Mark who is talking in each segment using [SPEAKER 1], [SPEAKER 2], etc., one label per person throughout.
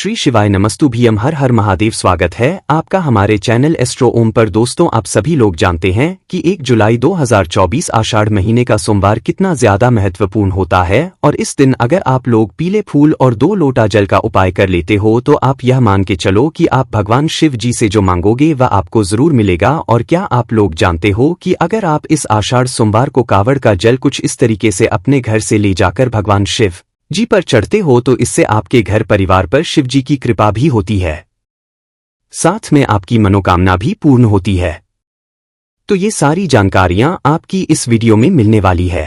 [SPEAKER 1] श्री शिवाय नमस्तुभ्यम हर हर महादेव। स्वागत है आपका हमारे चैनल एस्ट्रो ओम पर। दोस्तों, आप सभी लोग जानते हैं कि 1 जुलाई 2024 आषाढ़ महीने का सोमवार कितना ज्यादा महत्वपूर्ण होता है और इस दिन अगर आप लोग पीले फूल और 2 लोटा जल का उपाय कर लेते हो तो आप यह मान के चलो कि आप भगवान शिव जी से जो मांगोगे वह आपको जरूर मिलेगा। और क्या आप लोग जानते हो कि अगर आप इस आषाढ़ सोमवार को कावड़ का जल कुछ इस तरीके से अपने घर से ले जाकर भगवान शिव जी पर चढ़ते हो तो इससे आपके घर परिवार पर शिव जी की कृपा भी होती है, साथ में आपकी मनोकामना भी पूर्ण होती है। तो ये सारी जानकारियां आपकी इस वीडियो में मिलने वाली है।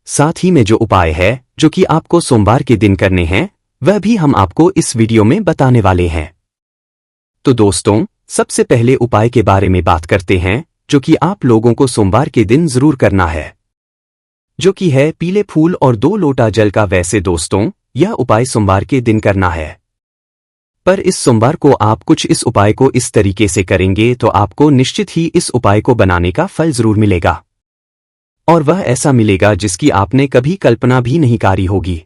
[SPEAKER 1] साथ ही में जो उपाय है जो कि आपको सोमवार के दिन करने हैं वह भी हम आपको इस वीडियो में बताने वाले हैं। तो दोस्तों, सबसे पहले उपाय के बारे में बात करते हैं जो कि आप लोगों को सोमवार के दिन जरूर करना है, जो कि है पीले फूल और 2 लोटा जल का। वैसे दोस्तों, यह उपाय सोमवार के दिन करना है, पर इस सोमवार को आप कुछ इस उपाय को इस तरीके से करेंगे तो आपको निश्चित ही इस उपाय को बनाने का फल जरूर मिलेगा, और वह ऐसा मिलेगा जिसकी आपने कभी कल्पना भी नहीं करी होगी।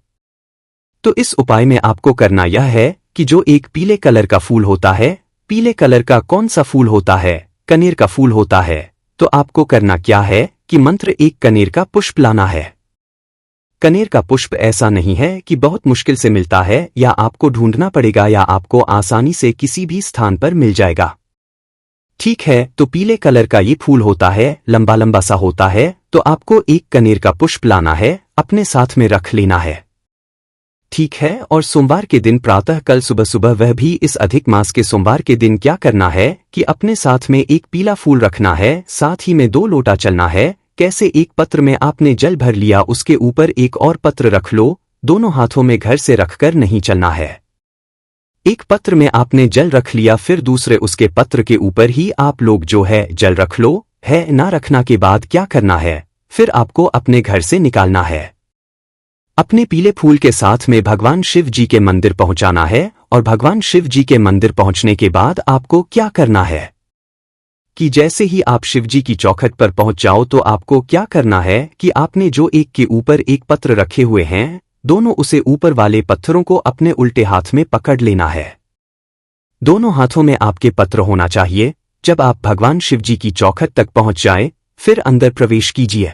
[SPEAKER 1] तो इस उपाय में आपको करना यह है कि जो एक पीले कलर का फूल होता है, पीले कलर का कौन सा फूल होता है? कनेर का फूल होता है। तो आपको करना क्या है कि मंत्र 1 कनेर का पुष्प लाना है। कनेर का पुष्प ऐसा नहीं है कि बहुत मुश्किल से मिलता है या आपको ढूंढना पड़ेगा, या आपको आसानी से किसी भी स्थान पर मिल जाएगा। ठीक है, तो पीले कलर का ये फूल होता है, लंबा लंबा सा होता है। तो आपको 1 कनेर का पुष्प लाना है, अपने साथ में रख लेना है। ठीक है, और सोमवार के दिन प्रातः कल सुबह सुबह, वह भी इस अधिक मास के सोमवार के दिन क्या करना है कि अपने साथ में 1 पीला फूल रखना है, साथ ही में 2 लोटा चलना है। कैसे? एक पत्र में आपने जल भर लिया, उसके ऊपर एक और पत्र रख लो, दोनों हाथों में घर से रखकर नहीं चलना है। एक पत्र में आपने जल रख लिया, फिर दूसरे उसके पत्र के ऊपर ही आप लोग जो है जल रख लो। है ना रखना के बाद क्या करना है, फिर आपको अपने घर से निकालना है, अपने पीले फूल के साथ में भगवान शिव जी के मंदिर पहुंचाना है। और भगवान शिव जी के मंदिर पहुंचने के बाद आपको क्या करना है कि जैसे ही आप शिव जी की चौखट पर पहुंच जाओ तो आपको क्या करना है कि आपने जो एक के ऊपर एक पत्र रखे हुए हैं, दोनों उसे ऊपर वाले पत्थरों को अपने उल्टे हाथ में पकड़ लेना है। दोनों हाथों में आपके पत्र होना चाहिए। जब आप भगवान शिव जी की चौखट तक पहुंच जाए फिर अंदर प्रवेश कीजिए।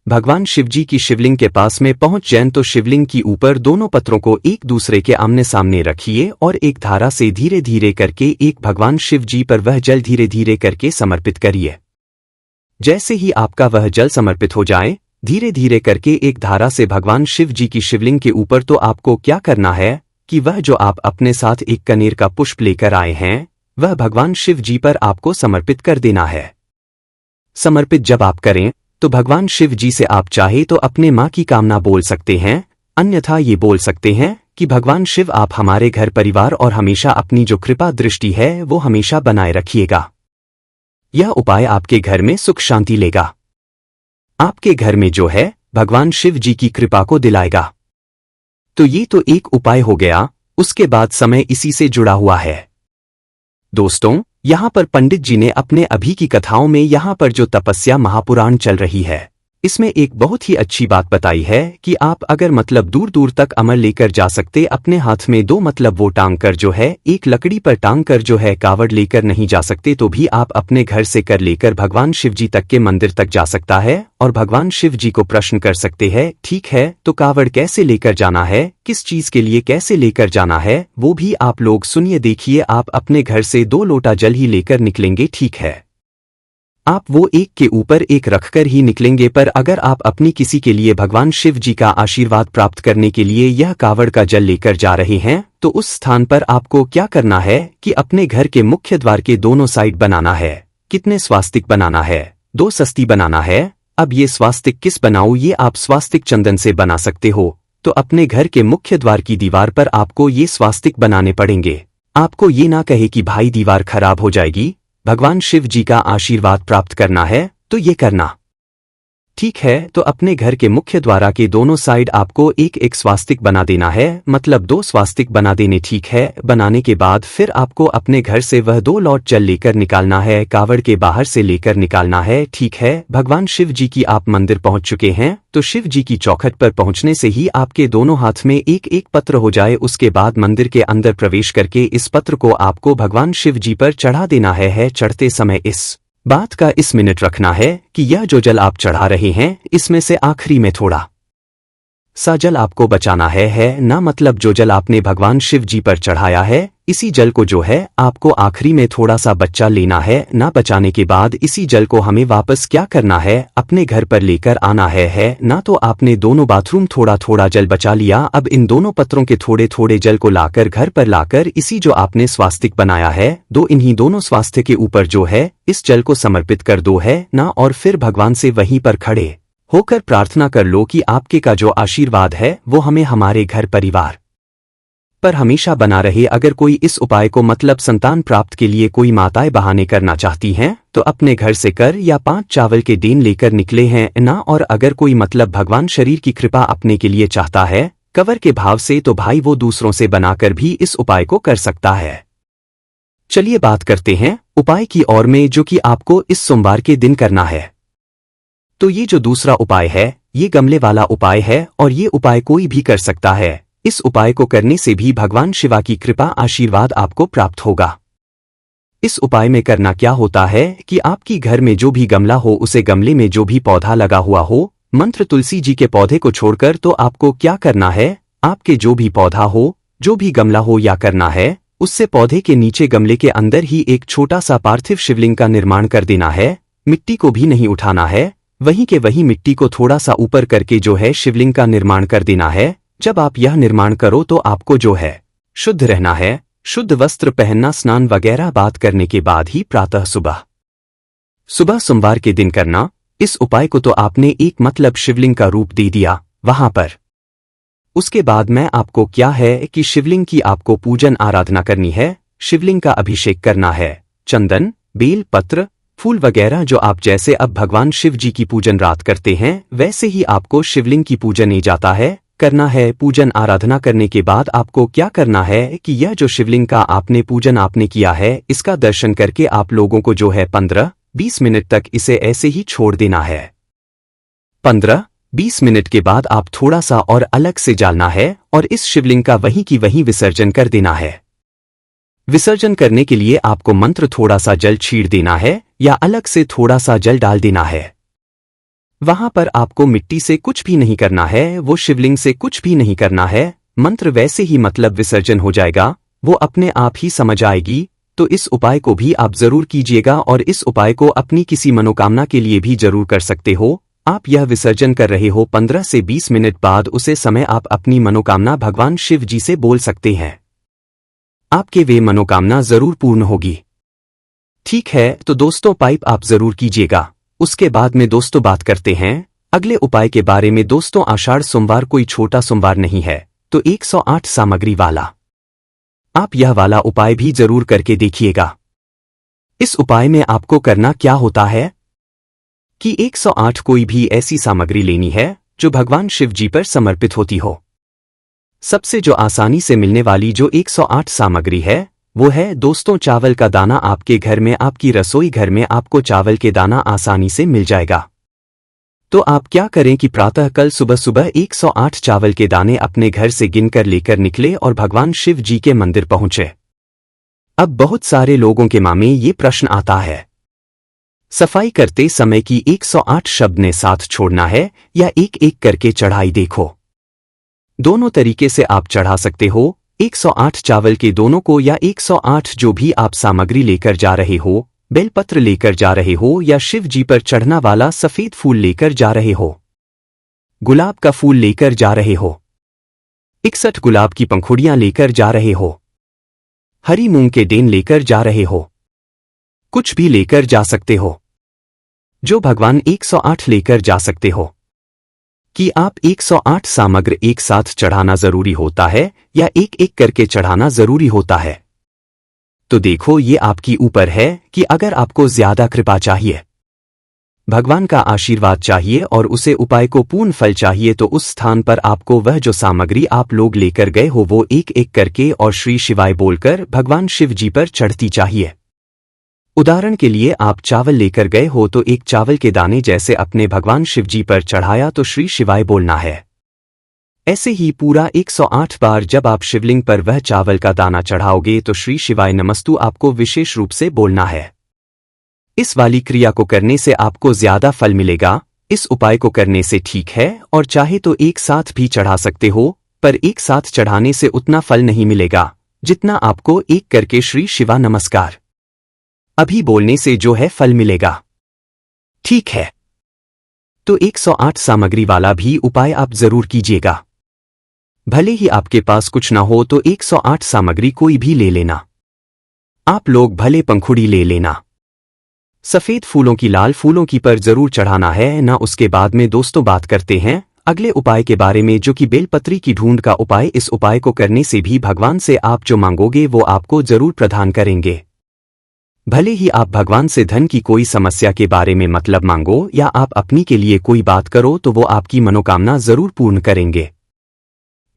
[SPEAKER 1] भगवान शिव जी की शिवलिंग के पास में पहुंच जाएं तो शिवलिंग की ऊपर दोनों पत्रों को एक दूसरे के आमने सामने रखिए और एक धारा से धीरे धीरे करके एक भगवान शिव जी पर वह जल धीरे धीरे करके समर्पित करिए। जैसे ही आपका वह जल समर्पित हो जाए, धीरे धीरे करके एक धारा से भगवान शिव जी की शिवलिंग के ऊपर, तो आपको क्या करना है कि वह जो आप अपने साथ 1 कनेर का पुष्प लेकर आए हैं वह भगवान शिव जी पर आपको समर्पित कर देना है। समर्पित जब आप करें तो भगवान शिव जी से आप चाहे तो अपने माँ की कामना बोल सकते हैं, अन्यथा ये बोल सकते हैं कि भगवान शिव आप हमारे घर परिवार और हमेशा अपनी जो कृपा दृष्टि है वो हमेशा बनाए रखिएगा। यह उपाय आपके घर में सुख शांति लेगा, आपके घर में जो है भगवान शिव जी की कृपा को दिलाएगा। तो ये तो एक उपाय हो गया। उसके बाद समय इसी से जुड़ा हुआ है। दोस्तों, यहाँ पर पंडित जी ने अपने अभी की कथाओं में यहाँ पर जो तपस्या महापुराण चल रही है, इसमें एक बहुत ही अच्छी बात बताई है कि आप अगर मतलब दूर दूर तक अमर लेकर जा सकते, अपने हाथ में 2 मतलब वो टांग कर जो है एक लकड़ी पर टांग कर जो है कावड़ लेकर नहीं जा सकते, तो भी आप अपने घर से कर लेकर भगवान शिव जी तक के मंदिर तक जा सकता है और भगवान शिव जी को प्रश्न कर सकते हैं। ठीक है, तो कावड़ कैसे लेकर जाना है, किस चीज के लिए कैसे लेकर जाना है, वो भी आप लोग सुनिए। देखिए, आप अपने घर से 2 लोटा जल ही लेकर निकलेंगे। ठीक है, आप वो एक के ऊपर एक रखकर ही निकलेंगे, पर अगर आप अपनी किसी के लिए भगवान शिव जी का आशीर्वाद प्राप्त करने के लिए यह कावड़ का जल लेकर जा रहे हैं तो उस स्थान पर आपको क्या करना है कि अपने घर के मुख्य द्वार के दोनों साइड बनाना है। कितने स्वास्तिक बनाना है? 2 सस्ती बनाना है। अब ये स्वास्तिक किस बनाऊं? ये आप स्वास्तिक चंदन से बना सकते हो। तो अपने घर के मुख्य द्वार की दीवार पर आपको ये स्वास्तिक बनाने पड़ेंगे। आपको ये ना कहे कि भाई दीवार खराब हो जाएगी, भगवान शिव जी का आशीर्वाद प्राप्त करना है तो ये करना। ठीक है, तो अपने घर के मुख्य द्वार के दोनों साइड आपको एक एक स्वास्तिक बना देना है, मतलब 2 स्वास्तिक बना देने। ठीक है, बनाने के बाद फिर आपको अपने घर से वह 2 लॉट जल लेकर निकालना है, कावड़ के बाहर से लेकर निकालना है। ठीक है, भगवान शिव जी की आप मंदिर पहुंच चुके हैं, तो शिव जी की चौखट पर पहुंचने से ही आपके दोनों हाथ में एक एक पत्र हो जाए। उसके बाद मंदिर के अंदर प्रवेश करके इस पत्र को आपको भगवान शिव जी पर चढ़ा देना है। चढ़ते समय इस बात का इस मिनट रखना है कि यह जो जल आप चढ़ा रहे हैं इसमें से आखिरी में थोड़ा सा जल आपको बचाना है ना, मतलब जो जल आपने भगवान शिव जी पर चढ़ाया है इसी जल को जो है आपको आखिरी में थोड़ा सा बच्चा लेना है ना। बचाने के बाद इसी जल को हमें वापस क्या करना है, अपने घर पर लेकर आना है ना। तो आपने दोनों बाथरूम थोड़ा थोड़ा जल बचा लिया। अब इन दोनों पत्रों के थोड़े थोड़े जल को लाकर घर पर लाकर इसी जो आपने स्वास्तिक बनाया है इन्हीं दोनों स्वास्थ्य के ऊपर जो है इस जल को समर्पित कर दो है ना, और फिर भगवान से वहीं पर खड़े होकर प्रार्थना कर लो कि आपके का जो आशीर्वाद है वो हमें हमारे घर परिवार पर हमेशा बना रहे। अगर कोई इस उपाय को मतलब संतान प्राप्त के लिए कोई माताएं बहाने करना चाहती हैं तो अपने घर से कर या 5 चावल के देन लेकर निकले हैं ना, और अगर कोई मतलब भगवान शरीर की कृपा अपने के लिए चाहता है कवर के भाव से, तो भाई वो दूसरों से बनाकर भी इस उपाय को कर सकता है। चलिए बात करते हैं उपाय की ओर में, जो कि आपको इस सोमवार के दिन करना है। तो ये जो दूसरा उपाय है ये गमले वाला उपाय है, और ये उपाय कोई भी कर सकता है। इस उपाय को करने से भी भगवान शिवा की कृपा आशीर्वाद आपको प्राप्त होगा। इस उपाय में करना क्या होता है कि आपकी घर में जो भी गमला हो उसे गमले में जो भी पौधा लगा हुआ हो, मंत्र तुलसी जी के पौधे को छोड़कर, तो आपको क्या करना है, आपके जो भी पौधा हो जो भी गमला हो या करना है उससे पौधे के नीचे गमले के अंदर ही एक छोटा सा पार्थिव शिवलिंग का निर्माण कर देना है। मिट्टी को भी नहीं उठाना है, वहीं के वहीं मिट्टी को थोड़ा सा ऊपर करके जो है शिवलिंग का निर्माण कर देना है। जब आप यह निर्माण करो तो आपको जो है शुद्ध रहना है, शुद्ध वस्त्र पहनना, स्नान वगैरह बात करने के बाद ही प्रातः सुबह सोमवार के दिन करना। इस उपाय को तो आपने एक मतलब शिवलिंग का रूप दे दिया वहां पर। उसके बाद मैं आपको क्या है कि शिवलिंग की आपको पूजन आराधना करनी है, शिवलिंग का अभिषेक करना है। चंदन, बेल पत्र, फूल वगैरह जो आप जैसे अब भगवान शिव जी की पूजन रात करते हैं वैसे ही आपको शिवलिंग की पूजन ही जाता है करना है। पूजन आराधना करने के बाद आपको क्या करना है कि यह जो शिवलिंग का आपने पूजन आपने किया है इसका दर्शन करके आप लोगों को जो है 15-20 मिनट तक इसे ऐसे ही छोड़ देना है। 15-20 मिनट के बाद आप थोड़ा सा और अलग से डालना है और इस शिवलिंग का वहीं की वहीं विसर्जन कर देना है। विसर्जन करने के लिए आपको मंत्र थोड़ा सा जल छीड़ देना है या अलग से थोड़ा सा जल डाल देना है। वहां पर आपको मिट्टी से कुछ भी नहीं करना है, वो शिवलिंग से कुछ भी नहीं करना है। मंत्र वैसे ही मतलब विसर्जन हो जाएगा, वो अपने आप ही समझ आएगी। तो इस उपाय को भी आप जरूर कीजिएगा, और इस उपाय को अपनी किसी मनोकामना के लिए भी जरूर कर सकते हो। आप यह विसर्जन कर रहे हो 15 से 20 मिनट बाद उसे समय आप अपनी मनोकामना भगवान शिव जी से बोल सकते हैं, आपके वे मनोकामना जरूर पूर्ण होगी। ठीक है, तो दोस्तों पाइप आप जरूर कीजिएगा। उसके बाद में दोस्तों बात करते हैं अगले उपाय के बारे में। दोस्तों आषाढ़ सोमवार कोई छोटा सोमवार नहीं है, तो 108 सामग्री वाला आप यह वाला उपाय भी जरूर करके देखिएगा। इस उपाय में आपको करना क्या होता है कि 108 कोई भी ऐसी सामग्री लेनी है जो भगवान शिव जी पर समर्पित होती हो। सबसे जो आसानी से मिलने वाली जो 108 सामग्री है वो है दोस्तों चावल का दाना। आपके घर में आपकी रसोई घर में आपको चावल के दाना आसानी से मिल जाएगा। तो आप क्या करें कि प्रातः कल सुबह सुबह 108 चावल के दाने अपने घर से गिनकर लेकर निकले और भगवान शिव जी के मंदिर पहुंचे। अब बहुत सारे लोगों के मन में ये प्रश्न आता है, सफाई करते समय की 108 शब्द ने साथ छोड़ना है या एक एक करके चढ़ाई? देखो, दोनों तरीके से आप चढ़ा सकते हो, 108 चावल के दोनों को या 108 जो भी आप सामग्री लेकर जा रहे हो, बेलपत्र लेकर जा रहे हो या शिव जी पर चढ़ना वाला सफेद फूल लेकर जा रहे हो, गुलाब का फूल लेकर जा रहे हो, 61 गुलाब की पंखुड़ियां लेकर जा रहे हो, हरी मूंग के डेन लेकर जा रहे हो, कुछ भी लेकर जा सकते हो जो भगवान 108 लेकर जा सकते हो। कि आप 108 सामग्री एक साथ चढ़ाना जरूरी होता है या एक एक करके चढ़ाना जरूरी होता है? तो देखो ये आपकी ऊपर है कि अगर आपको ज्यादा कृपा चाहिए, भगवान का आशीर्वाद चाहिए और उसे उपाय को पूर्ण फल चाहिए तो उस स्थान पर आपको वह जो सामग्री आप लोग लेकर गए हो वो एक एक करके और श्री शिवाय बोलकर भगवान शिव जी पर चढ़ती चाहिए। उदाहरण के लिए आप चावल लेकर गए हो तो एक चावल के दाने जैसे अपने भगवान शिव जी पर चढ़ाया तो श्री शिवाय बोलना है। ऐसे ही पूरा 108 बार जब आप शिवलिंग पर वह चावल का दाना चढ़ाओगे तो श्री शिवाय नमस्तु आपको विशेष रूप से बोलना है। इस वाली क्रिया को करने से आपको ज्यादा फल मिलेगा। इस उपाय को करने से ठीक है और चाहे तो एक साथ भी चढ़ा सकते हो, पर एक साथ चढ़ाने से उतना फल नहीं मिलेगा जितना आपको एक करके श्री शिवा नमस्कार अभी बोलने से जो है फल मिलेगा। ठीक है, तो 108 सामग्री वाला भी उपाय आप जरूर कीजिएगा। भले ही आपके पास कुछ ना हो तो 108 सामग्री कोई भी ले लेना। आप लोग भले पंखुड़ी ले लेना। सफेद फूलों की लाल फूलों की पर जरूर चढ़ाना है ना। उसके बाद में दोस्तों बात करते हैं अगले उपाय के बारे में जो कि बेलपत्री की ढूंढ का उपाय। इस उपाय को करने से भी भगवान से आप जो मांगोगे वो आपको जरूर प्रदान करेंगे। भले ही आप भगवान से धन की कोई समस्या के बारे में मतलब मांगो या आप अपनी के लिए कोई बात करो तो वो आपकी मनोकामना जरूर पूर्ण करेंगे।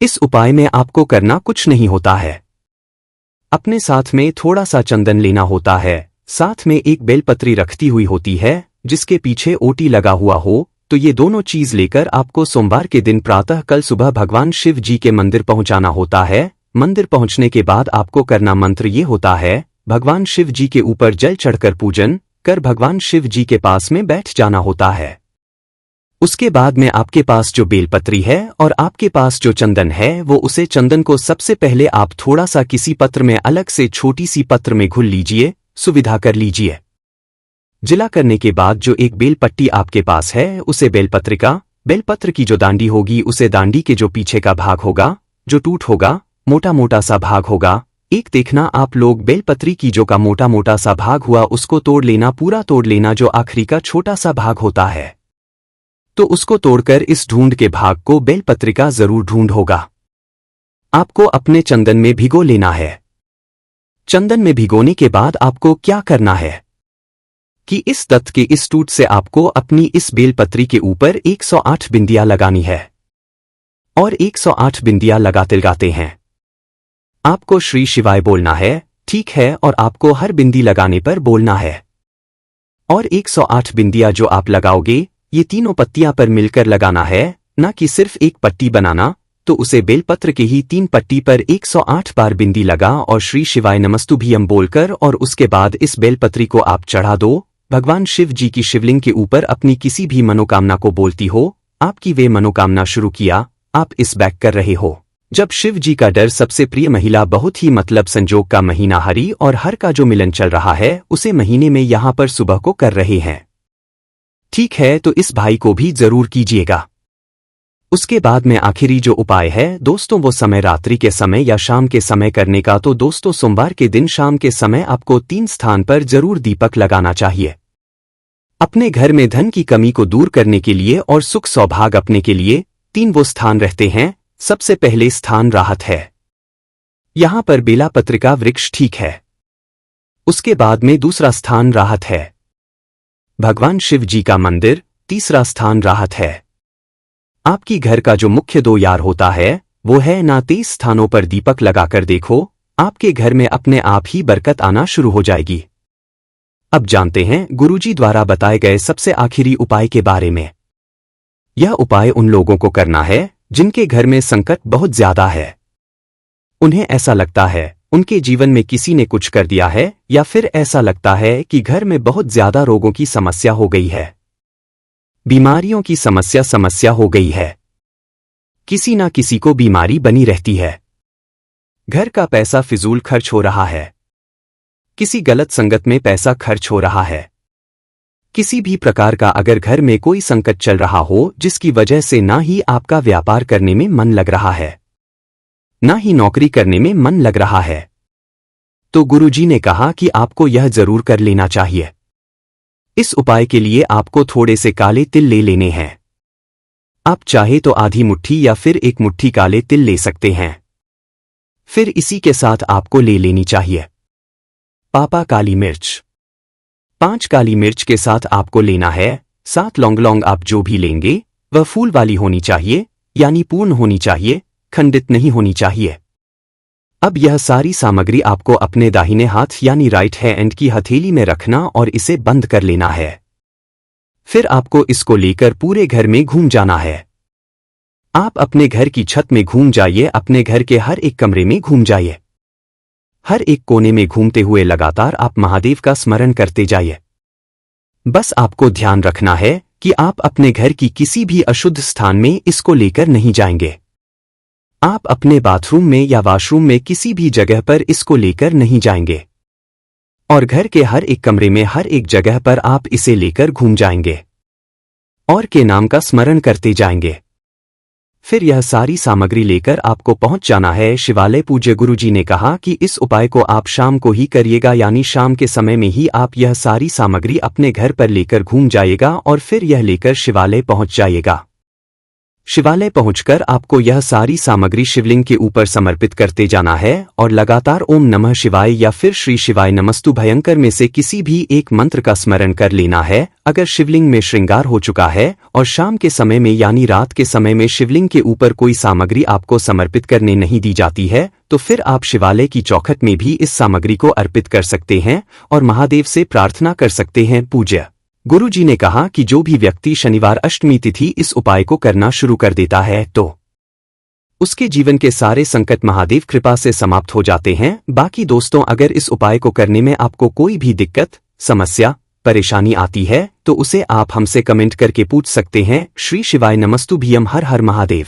[SPEAKER 1] इस उपाय में आपको करना कुछ नहीं होता है। अपने साथ में थोड़ा सा चंदन लेना होता है, साथ में एक बेलपत्री रखती हुई होती है जिसके पीछे ओटी लगा हुआ हो। तो ये दोनों चीज लेकर आपको सोमवार के दिन प्रातः कल सुबह भगवान शिव जी के मंदिर पहुंचाना होता है। मंदिर पहुंचने के बाद आपको करना मंत्र ये होता है, भगवान शिव जी के ऊपर जल चढ़कर पूजन कर भगवान शिव जी के पास में बैठ जाना होता है। उसके बाद में आपके पास जो बेलपत्री है और आपके पास जो चंदन है वो उसे चंदन को सबसे पहले आप थोड़ा सा किसी पत्र में अलग से छोटी सी पत्र में घुल लीजिए, सुविधा कर लीजिए। जिला करने के बाद जो एक बेलपट्टी आपके पास है उसे बेलपत्र की जो दांडी होगी उसे दांडी के जो पीछे का भाग होगा, जो टूट होगा, मोटा मोटा सा भाग होगा, एक देखना आप लोग बेलपत्री की जो का मोटा मोटा सा भाग हुआ उसको तोड़ लेना, पूरा तोड़ लेना। जो आखिरी का छोटा सा भाग होता है तो उसको तोड़कर इस ढूंढ के भाग को बेलपत्रिका जरूर ढूंढ होगा। आपको अपने चंदन में भिगो लेना है। चंदन में भिगोने के बाद आपको क्या करना है कि इस दत्त के इस टूट से आपको अपनी इस बेलपत्री के ऊपर 108 बिंदियां लगानी है और 108 बिंदियां लगाते हैं आपको श्री शिवाय बोलना है, ठीक है। और आपको हर बिंदी लगाने पर बोलना है और 108 बिंदियां जो आप लगाओगे ये तीनों पत्तियां पर मिलकर लगाना है, ना कि सिर्फ एक पट्टी बनाना। तो उसे बेलपत्र के ही 3 पट्टी पर 108 बार बिंदी लगा और श्री शिवाय नमस्तुभ्यम बोलकर और उसके बाद इस बेलपत्री को आप चढ़ा दो। भगवान शिव जी की शिवलिंग के ऊपर अपनी किसी भी मनोकामना को बोलती हो, आपकी वे मनोकामना शुरू किया। आप इस बैक कर रहे हो जब शिव जी का डर सबसे प्रिय महिला बहुत ही मतलब संजोग का महीना हरि और हर का जो मिलन चल रहा है उसे महीने में यहाँ पर सुबह को कर रहे हैं। ठीक है, तो इस भाई को भी जरूर कीजिएगा। उसके बाद में आखिरी जो उपाय है दोस्तों वो समय रात्रि के समय या शाम के समय करने का। तो दोस्तों सोमवार के दिन शाम के समय आपको 3 स्थान पर जरूर दीपक लगाना चाहिए। अपने घर में धन की कमी को दूर करने के लिए और सुख सौभाग्य अपने के लिए 3 वो स्थान रहते हैं। सबसे पहले स्थान राहत है, यहां पर बेला पत्रिका वृक्ष ठीक है। उसके बाद में दूसरा स्थान राहत है भगवान शिव जी का मंदिर। तीसरा स्थान राहत है आपकी घर का जो मुख्य द्वार होता है वो है ना। 23 स्थानों पर दीपक लगाकर देखो, आपके घर में अपने आप ही बरकत आना शुरू हो जाएगी। अब जानते हैं गुरुजी द्वारा बताए गए सबसे आखिरी उपाय के बारे में। यह उपाय उन लोगों को करना है जिनके घर में संकट बहुत ज्यादा है। उन्हें ऐसा लगता है उनके जीवन में किसी ने कुछ कर दिया है या फिर ऐसा लगता है कि घर में बहुत ज्यादा रोगों की समस्या हो गई है, बीमारियों की समस्या हो गई है। किसी ना किसी को बीमारी बनी रहती है, घर का पैसा फिजूल खर्च हो रहा है, किसी गलत संगत में पैसा खर्च हो रहा है। किसी भी प्रकार का अगर घर में कोई संकट चल रहा हो जिसकी वजह से ना ही आपका व्यापार करने में मन लग रहा है, ना ही नौकरी करने में मन लग रहा है, तो गुरुजी ने कहा कि आपको यह जरूर कर लेना चाहिए। इस उपाय के लिए आपको थोड़े से काले तिल ले लेने हैं। आप चाहे तो आधी मुट्ठी या फिर 1 मुट्ठी काले तिल ले सकते हैं। फिर इसी के साथ आपको ले लेनी चाहिए पापा काली मिर्च। 5 काली मिर्च के साथ आपको लेना है 7 लौंग आप जो भी लेंगे वह फूल वाली होनी चाहिए, यानी पूर्ण होनी चाहिए, खंडित नहीं होनी चाहिए। अब यह सारी सामग्री आपको अपने दाहिने हाथ यानी राइट हैंड की हथेली में रखना और इसे बंद कर लेना है। फिर आपको इसको लेकर पूरे घर में घूम जाना है। आप अपने घर की छत में घूम जाइए, अपने घर के हर एक कमरे में घूम जाइए। हर एक कोने में घूमते हुए लगातार आप महादेव का स्मरण करते जाइए। बस आपको ध्यान रखना है कि आप अपने घर की किसी भी अशुद्ध स्थान में इसको लेकर नहीं जाएंगे। आप अपने बाथरूम में या वॉशरूम में किसी भी जगह पर इसको लेकर नहीं जाएंगे और घर के हर एक कमरे में हर एक जगह पर आप इसे लेकर घूम जाएंगे और के नाम का स्मरण करते जाएंगे। फिर यह सारी सामग्री लेकर आपको पहुंच जाना है शिवालय। पूज्य गुरुजी ने कहा कि इस उपाय को आप शाम को ही करिएगा, यानी शाम के समय में ही आप यह सारी सामग्री अपने घर पर लेकर घूम जाइएगा और फिर यह लेकर शिवालय पहुंच जाइएगा। शिवालय पहुंचकर आपको यह सारी सामग्री शिवलिंग के ऊपर समर्पित करते जाना है और लगातार ओम नमः शिवाय या फिर श्री शिवाय नमस्तु भयंकर में से किसी भी एक मंत्र का स्मरण कर लेना है। अगर शिवलिंग में श्रृंगार हो चुका है और शाम के समय में यानी रात के समय में शिवलिंग के ऊपर कोई सामग्री आपको समर्पित करने नहीं दी जाती है, तो फिर आप शिवालय की चौखट में भी इस सामग्री को अर्पित कर सकते हैं और महादेव से प्रार्थना कर सकते हैं। पूज्य गुरुजी ने कहा कि जो भी व्यक्ति शनिवार अष्टमी तिथि इस उपाय को करना शुरू कर देता है तो उसके जीवन के सारे संकट महादेव कृपा से समाप्त हो जाते हैं। बाकी दोस्तों, अगर इस उपाय को करने में आपको कोई भी दिक्कत, समस्या, परेशानी आती है तो उसे आप हमसे कमेंट करके पूछ सकते हैं। श्री शिवाय नमस्तु भीयम। हर हर महादेव।